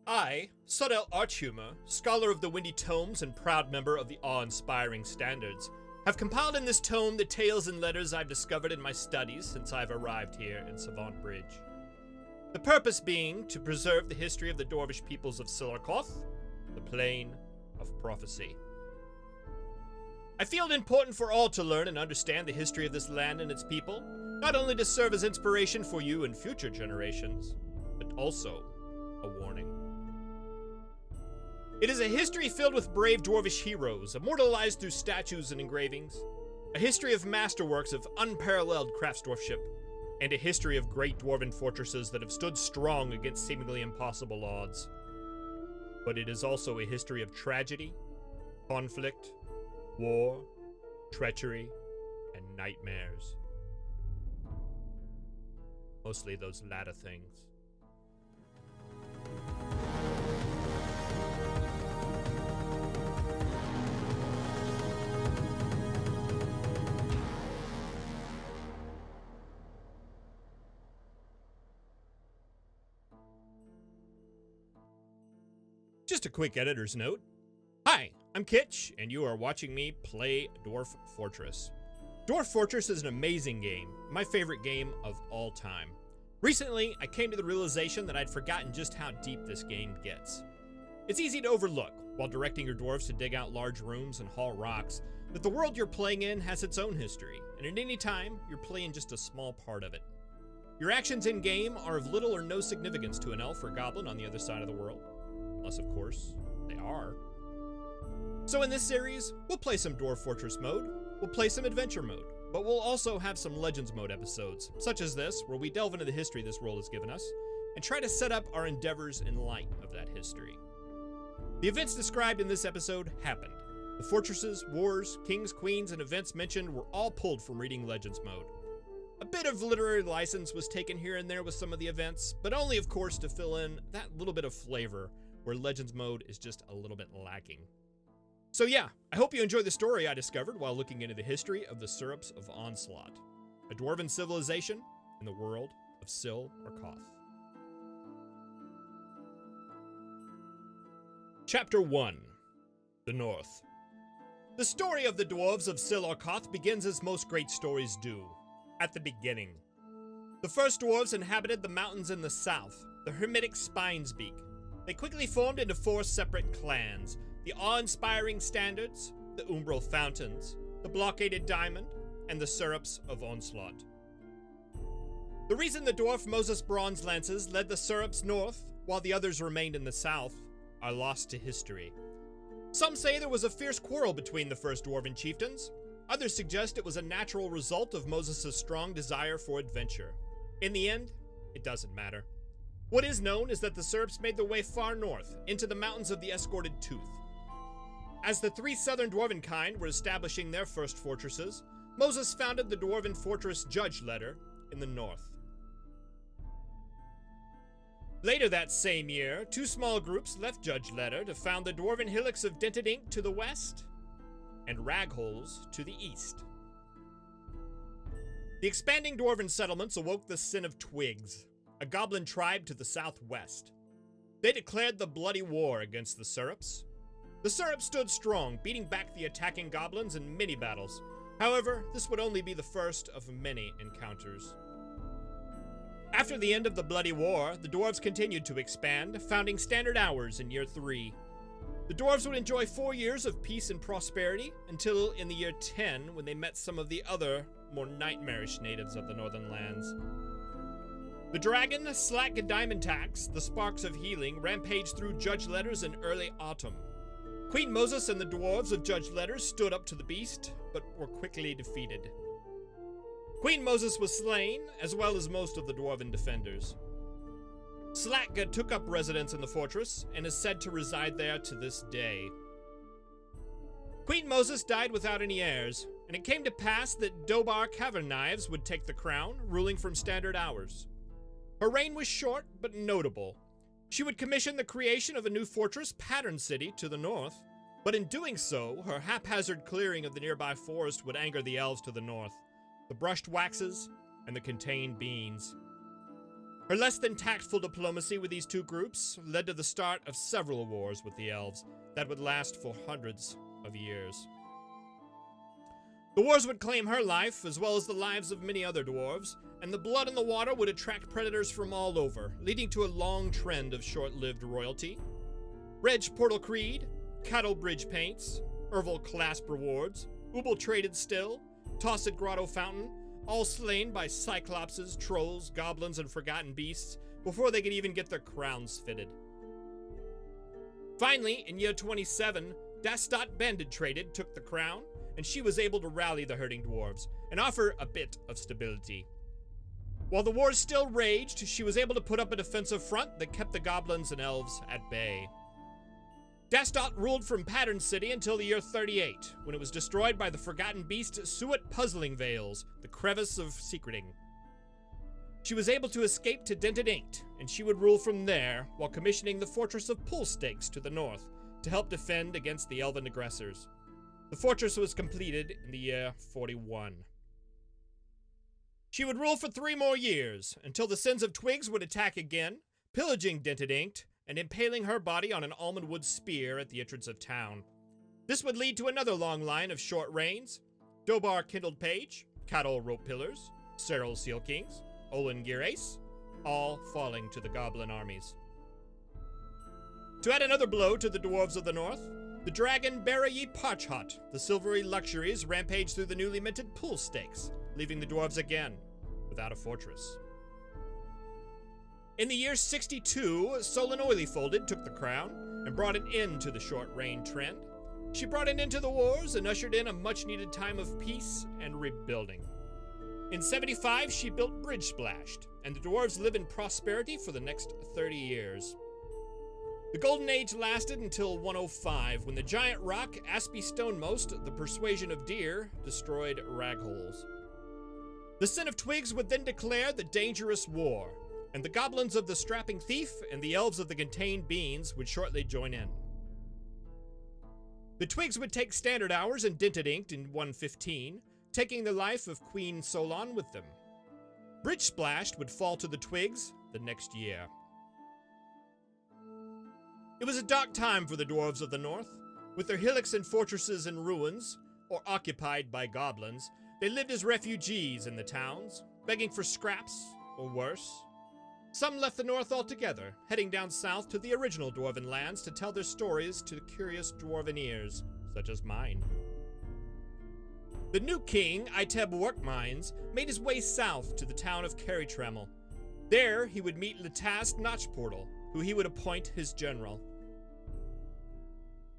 I, Sil Arkoth, scholar of the Windy Tomes and proud member of the awe-inspiring standards, have compiled in this tome the tales and letters I've discovered in my studies since I've arrived here in Savant Bridge. The purpose being to preserve the history of the Dwarvish peoples of Sil Arkoth, the Plane of Prophecy. I feel it important for all to learn and understand the history of this land and its people, not only to serve as inspiration for you and future generations, but also a warning. It is a history filled with brave dwarvish heroes, immortalized through statues and engravings, a history of masterworks of unparalleled craftsdwarfship, and a history of great dwarven fortresses that have stood strong against seemingly impossible odds. But it is also a history of tragedy, conflict, war, treachery, and nightmares. Mostly those latter things. Just a quick editor's note. Hi, I'm Kitch, and you are watching me play Dwarf Fortress. Dwarf Fortress is an amazing game, my favorite game of all time. Recently, I came to the realization that I'd forgotten just how deep this game gets. It's easy to overlook, while directing your dwarves to dig out large rooms and haul rocks, that the world you're playing in has its own history, and at any time, you're playing just a small part of it. Your actions in-game are of little or no significance to an elf or goblin on the other side of the world. Unless, of course, they are. So in this series, we'll play some Dwarf Fortress mode, we'll play some adventure mode, but we'll also have some Legends mode episodes, such as this, where we delve into the history this world has given us, and try to set up our endeavors in light of that history. The events described in this episode happened. The fortresses, wars, kings, queens, and events mentioned were all pulled from reading Legends mode. A bit of literary license was taken here and there with some of the events, but only, of course, to fill in that little bit of flavor where Legends mode is just a little bit lacking. So yeah, I hope you enjoy the story I discovered while looking into the history of the Syrups of Onslaught, a dwarven civilization in the world of Sil Arkoth. Chapter 1. The North. The story of the dwarves of Sil Arkoth begins as most great stories do, at the beginning. The first dwarves inhabited the mountains in the south, the Hermitic Spinesbeak. They quickly formed into 4 separate clans: the awe-inspiring Standards, the Umbral Fountains, the Blockaded Diamond, and the Syrups of Onslaught. The reason the dwarf Moses Bronze Lances led the Syrups north, while the others remained in the south, are lost to history. Some say there was a fierce quarrel between the first dwarven chieftains. Others suggest it was a natural result of Moses' strong desire for adventure. In the end, it doesn't matter. What is known is that the Syrups made their way far north, into the mountains of the Escorted Tooth. As the 3 southern dwarven kind were establishing their first fortresses, Moses founded the dwarven fortress Judge Letter in the north. Later that same year, 2 small groups left Judge Letter to found the dwarven hillocks of Dented Ink to the west, and Ragholes to the east. The expanding dwarven settlements awoke the Sin of Twigs, a goblin tribe to the southwest. They declared the bloody war against the Syrups. The Syrups stood strong, beating back the attacking goblins in many battles. However, this would only be the first of many encounters. After the end of the bloody war, the dwarves continued to expand, founding Standard Hours in year 3. The dwarves would enjoy 4 years of peace and prosperity, until in the year 10, when they met some of the other, more nightmarish natives of the northern lands. The dragon, Slack Diamond Tax, the Sparks of Healing, rampaged through Judge Letters in early autumn. Queen Moses and the dwarves of Judge Letters stood up to the beast, but were quickly defeated. Queen Moses was slain, as well as most of the dwarven defenders. Slatka took up residence in the fortress, and is said to reside there to this day. Queen Moses died without any heirs, and it came to pass that Dobar Cavern Knives would take the crown, ruling from Standard Hours. Her reign was short, but notable. She would commission the creation of a new fortress, Pattern City, to the north, but in doing so, her haphazard clearing of the nearby forest would anger the elves to the north, the brushed waxes, and the contained beans. Her less than tactful diplomacy with these two groups led to the start of several wars with the elves that would last for hundreds of years. The wars would claim her life, as well as the lives of many other dwarves, and the blood in the water would attract predators from all over, leading to a long trend of short-lived royalty. Reg Portal Creed, Cattle Bridge Paints, Erval Clasp Rewards, Ubel Traded Still, Tossed Grotto Fountain, all slain by cyclopses, trolls, goblins, and forgotten beasts before they could even get their crowns fitted. Finally, in year 27, Dastot Banded Traded took the crown, and she was able to rally the herding dwarves and offer a bit of stability. While the wars still raged, she was able to put up a defensive front that kept the goblins and elves at bay. Dastot ruled from Pattern City until the year 38, when it was destroyed by the forgotten beast Suet Puzzling Vales, the Crevice of Secreting. She was able to escape to Dented Inked, and she would rule from there while commissioning the Fortress of Pool Stakes to the north to help defend against the elven aggressors. The fortress was completed in the year 41. She would rule for 3 more years, until the Sins of Twigs would attack again, pillaging Dented Inked, and impaling her body on an almondwood spear at the entrance of town. This would lead to another long line of short reigns: Dobar Kindled Page, Cattle Rope Pillars, Serral Seal Kings, Olin Gear Ace, all falling to the goblin armies. To add another blow to the dwarves of the north, the dragon Barayi Parchhot, the silvery luxuries, rampaged through the newly minted Pool Stakes, leaving the dwarves again without a fortress. In the year 62, Solon Oilyfolded took the crown and brought an end to the short reign trend. She brought an end to the wars and ushered in a much-needed time of peace and rebuilding. In 75, she built Bridge Splashed, and the dwarves live in prosperity for the next 30 years. The Golden Age lasted until 105, when the giant rock Aspie Stonemost, the Persuasion of Deer, destroyed Ragholes. The Sin of Twigs would then declare the Dangerous War, and the goblins of the Strapping Thief and the elves of the Contained Beans would shortly join in. The Twigs would take standard hours in Dented Inked in 115, taking the life of Queen Solon with them. Bridge Splashed would fall to the Twigs the next year. It was a dark time for the dwarves of the north. With their hillocks and fortresses in ruins, or occupied by goblins, they lived as refugees in the towns, begging for scraps, or worse. Some left the north altogether, heading down south to the original dwarven lands to tell their stories to curious dwarven ears, such as mine. The new king, Iteb Workmines, made his way south to the town of Carrytremel. There, he would meet Letast Notchportal, who he would appoint his general.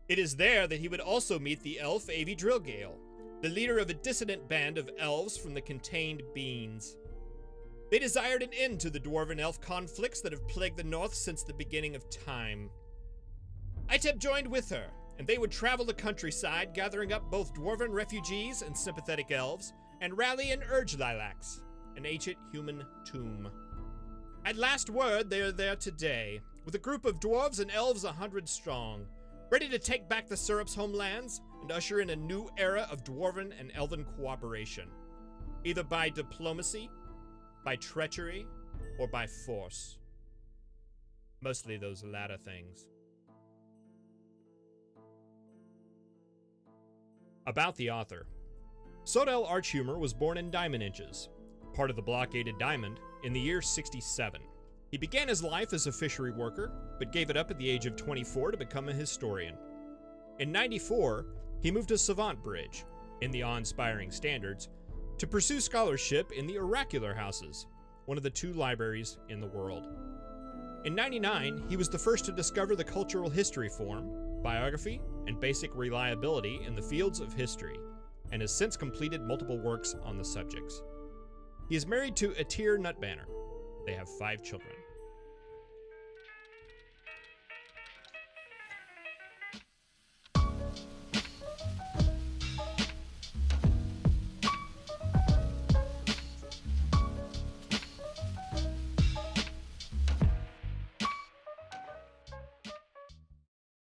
It is there that he would also meet the elf Avi Drillgale, the leader of a dissident band of elves from the Contained Beans. They desired an end to the dwarven-elf conflicts that have plagued the north since the beginning of time. Iteb joined with her, and they would travel the countryside, gathering up both dwarven refugees and sympathetic elves, and rally in Urge-Lilacs, an ancient human tomb. At last word, they are there today, with a group of dwarves and elves 100 strong, ready to take back the Syrups' homelands and usher in a new era of dwarven and elven cooperation, either by diplomacy, by treachery, or by force. Mostly those latter things. About the author. Sodel Archhumor was born in Diamond Inches, part of the blockaded Diamond, in the year 67. He began his life as a fishery worker, but gave it up at the age of 24 to become a historian. In 94, he moved to Savant Bridge, in the awe-inspiring standards, to pursue scholarship in the Oracular Houses, one of the 2 libraries in the world. In 99, he was the first to discover the cultural history form, biography, and basic reliability in the fields of history, and has since completed multiple works on the subjects. He is married to Atir Nutbanner. They have 5 children.